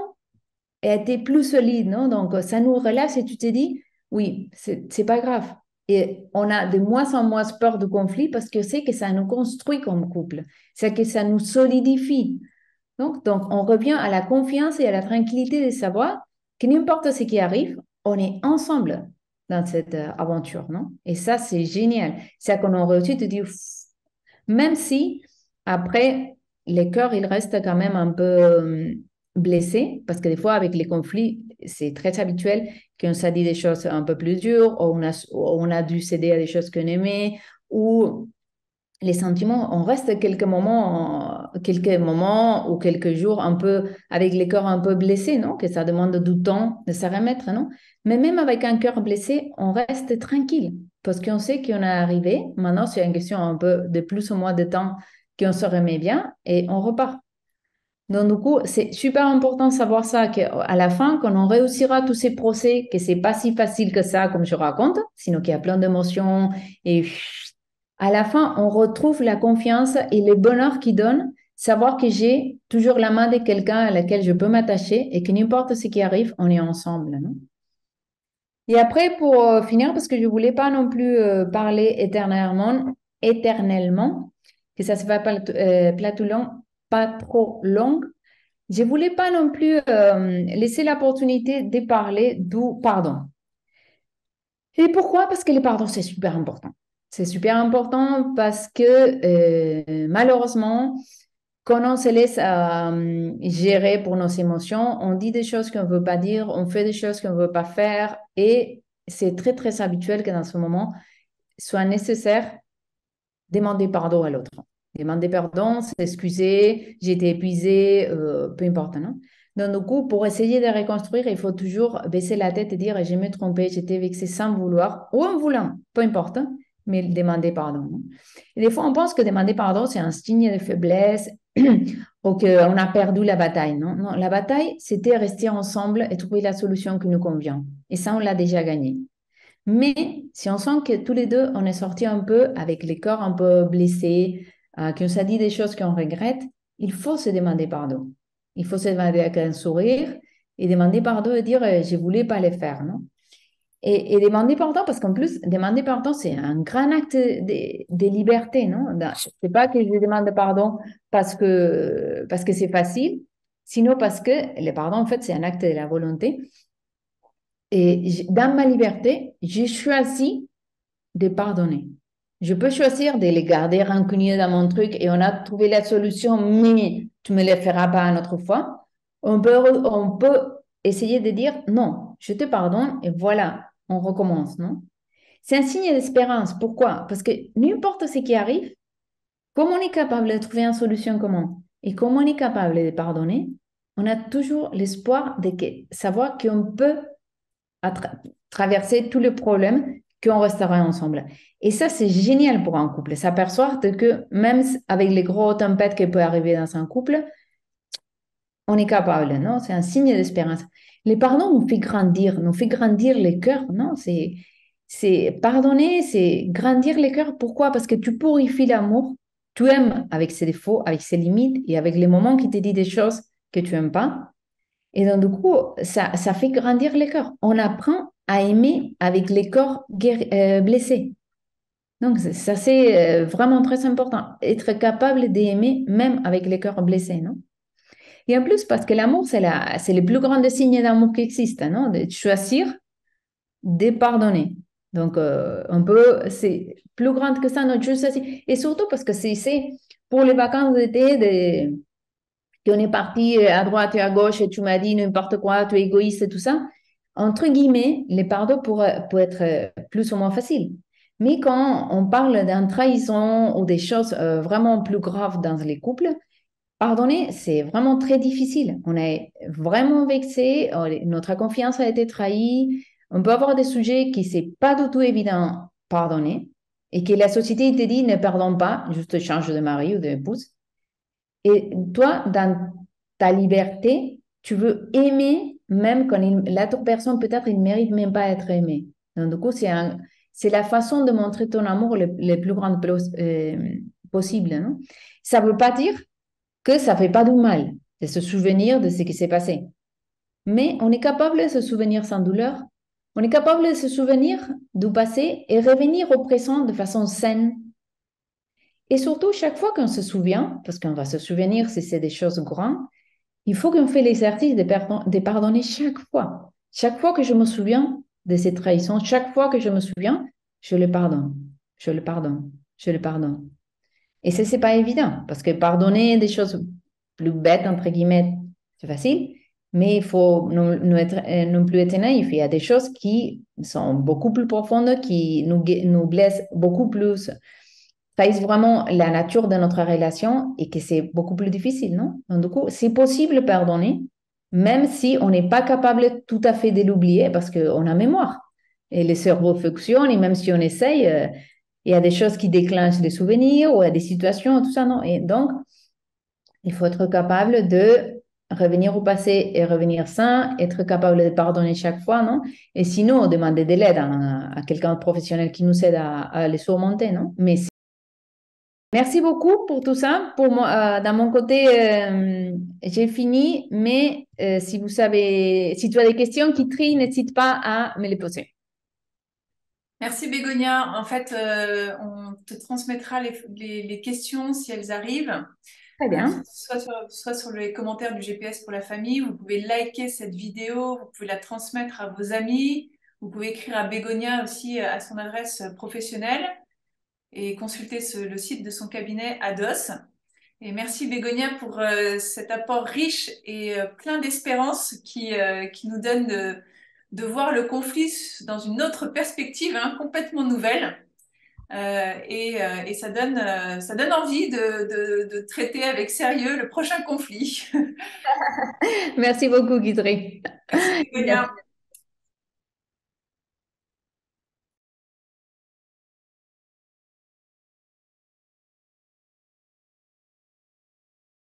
a été plus solide, non? Donc, ça nous relâche et tu te dis, oui, c'est pas grave. Et on a de moins en moins peur de conflit parce que c'est que ça nous construit comme couple. C'est que ça nous solidifie. Donc, on revient à la confiance et à la tranquillité de savoir que n'importe ce qui arrive, on est ensemble dans cette aventure, non? Et ça, c'est génial. C'est qu'on a réussi de dire, même si après, les cœurs, ils restent quand même un peu blessés, parce que des fois, avec les conflits, c'est très habituel qu'on s'est dit des choses un peu plus dures, ou on a dû céder à des choses qu'on aimait, ou les sentiments, on reste quelques moments ou quelques jours un peu avec les cœurs un peu blessés, non? Que ça demande du temps de se remettre, non? Mais même avec un cœur blessé, on reste tranquille parce qu'on sait qu'on est arrivé. Maintenant, c'est une question un peu de plus ou moins de temps qu'on se remet bien et on repart. Donc, du coup, c'est super important de savoir ça, qu'à la fin, quand on réussira tous ces procès, que c'est pas si facile que ça, comme je raconte, sinon qu'il y a plein d'émotions, et à la fin, on retrouve la confiance et le bonheur qui donne, savoir que j'ai toujours la main de quelqu'un à laquelle je peux m'attacher et que n'importe ce qui arrive, on est ensemble, non? Et après, pour finir, parce que je voulais pas non plus parler éternellement, que ça se va pas tout long, pas trop long. Je voulais pas non plus laisser l'opportunité de parler du pardon. Et pourquoi? Parce que le pardon, c'est super important. C'est super important parce que malheureusement, quand on se laisse gérer pour nos émotions, on dit des choses qu'on ne veut pas dire, on fait des choses qu'on ne veut pas faire et c'est très, très habituel que dans ce moment, soit nécessaire demander pardon à l'autre. Demander pardon, s'excuser, j'ai été épuisée, peu importe, non? Donc, du coup, pour essayer de reconstruire, il faut toujours baisser la tête et dire, je me trompé, j'étais vexée sans vouloir ou en voulant, peu importe, hein, mais demander pardon, non? Et des fois, on pense que demander pardon, c'est un signe de faiblesse ou qu'on a perdu la bataille, non? Non, la bataille, c'était rester ensemble et trouver la solution qui nous convient. Et ça, on l'a déjà gagné. Mais si on sent que tous les deux, on est sortis un peu avec les corps un peu blessés, qu'on s'est dit des choses qu'on regrette, il faut se demander pardon. Il faut se demander avec un sourire et demander pardon et dire je ne voulais pas le faire, non? Et demander pardon, parce qu'en plus, demander pardon, c'est un grand acte de liberté, non? C'est pas que je demande pardon parce que c'est facile, sinon parce que le pardon, en fait, c'est un acte de la volonté. Et dans ma liberté, j'ai choisi de pardonner. Je peux choisir de les garder rancuniers dans mon truc et on a trouvé la solution, mais tu me les feras pas une autre fois. On peut essayer de dire non, je te pardonne et voilà, on recommence, non? C'est un signe d'espérance. Pourquoi? Parce que n'importe ce qui arrive, comme on est capable de trouver une solution commune et comme on est capable de pardonner, on a toujours l'espoir de savoir qu'on peut traverser tous les problèmes qu'on restera ensemble. Et ça, c'est génial pour un couple. S'aperçoit que même avec les grosses tempêtes qui peuvent arriver dans un couple, on est capable, non? C'est un signe d'espérance. Les pardons nous fait grandir les cœurs, non? Pardonner, c'est grandir les cœurs. Pourquoi? Parce que tu purifies l'amour, tu aimes avec ses défauts, avec ses limites et avec les moments qui te disent des choses que tu n'aimes pas. Et donc, du coup, ça fait grandir les cœurs. On apprend à aimer avec les corps blessés. Donc, ça, c'est vraiment très important. Être capable d'aimer même avec les cœurs blessés, non? Et en plus, parce que l'amour, c'est le plus grand des signes d'amour qui existe, non? De choisir de pardonner. Donc, c'est plus grand que ça, notre juste aussi. Et surtout parce que c'est pour les vacances d'été, qu'on est parti à droite et à gauche et tu m'as dit n'importe quoi, tu es égoïste et tout ça. Entre guillemets, les pardons pour être plus ou moins faciles. Mais quand on parle d'une trahison ou des choses vraiment plus graves dans les couples, pardonner, c'est vraiment très difficile. On est vraiment vexé, notre confiance a été trahie. On peut avoir des sujets qui c'est pas du tout évident pardonner et que la société te dit ne pardonne pas, juste change de mari ou d'épouse. Et toi, dans ta liberté, tu veux aimer même quand l'autre personne peut-être il ne mérite même pas être aimé. Donc du coup, c'est la façon de montrer ton amour le plus grand possible, non? Ça ne veut pas dire que ça fait pas du mal de se souvenir de ce qui s'est passé. Mais on est capable de se souvenir sans douleur. On est capable de se souvenir du passé et revenir au présent de façon saine. Et surtout, chaque fois qu'on se souvient, parce qu'on va se souvenir si c'est des choses grandes, il faut qu'on fait l'exercice de pardonner chaque fois. Chaque fois que je me souviens de cette trahison, chaque fois que je me souviens, je le pardonne, je le pardonne, je le pardonne. Et ça, c'est pas évident, parce que pardonner des choses plus bêtes, entre guillemets, c'est facile, mais il faut non plus être naïf. Il y a des choses qui sont beaucoup plus profondes, qui nous blessent beaucoup plus, trahissent vraiment la nature de notre relation et que c'est beaucoup plus difficile, non? Donc, du coup, c'est possible de pardonner, même si on n'est pas capable tout à fait de l'oublier, parce qu'on a mémoire. Et le cerveau fonctionne, et même si on essaye, il y a des choses qui déclenchent des souvenirs ou il y a des situations, tout ça, non? Et donc, il faut être capable de revenir au passé et revenir sain, être capable de pardonner chaque fois, non? Et sinon, demander de l'aide à quelqu'un de professionnel qui nous aide à les surmonter, non? Mais merci beaucoup pour tout ça. Pour moi, dans mon côté, j'ai fini, mais si tu as des questions qui trient, n'hésite pas à me les poser. Merci Bégonia. En fait, on te transmettra les questions si elles arrivent, Très bien. soit sur les commentaires du GPS pour la famille. Vous pouvez liker cette vidéo, vous pouvez la transmettre à vos amis. Vous pouvez écrire à Bégonia aussi à son adresse professionnelle et consulter le site de son cabinet Ados. Et merci Bégonia pour cet apport riche et plein d'espérance qui nous donne de voir le conflit dans une autre perspective, hein, complètement nouvelle. Et ça donne envie de traiter avec sérieux le prochain conflit. Merci beaucoup, Guidry. Merci Merci. Bégonia.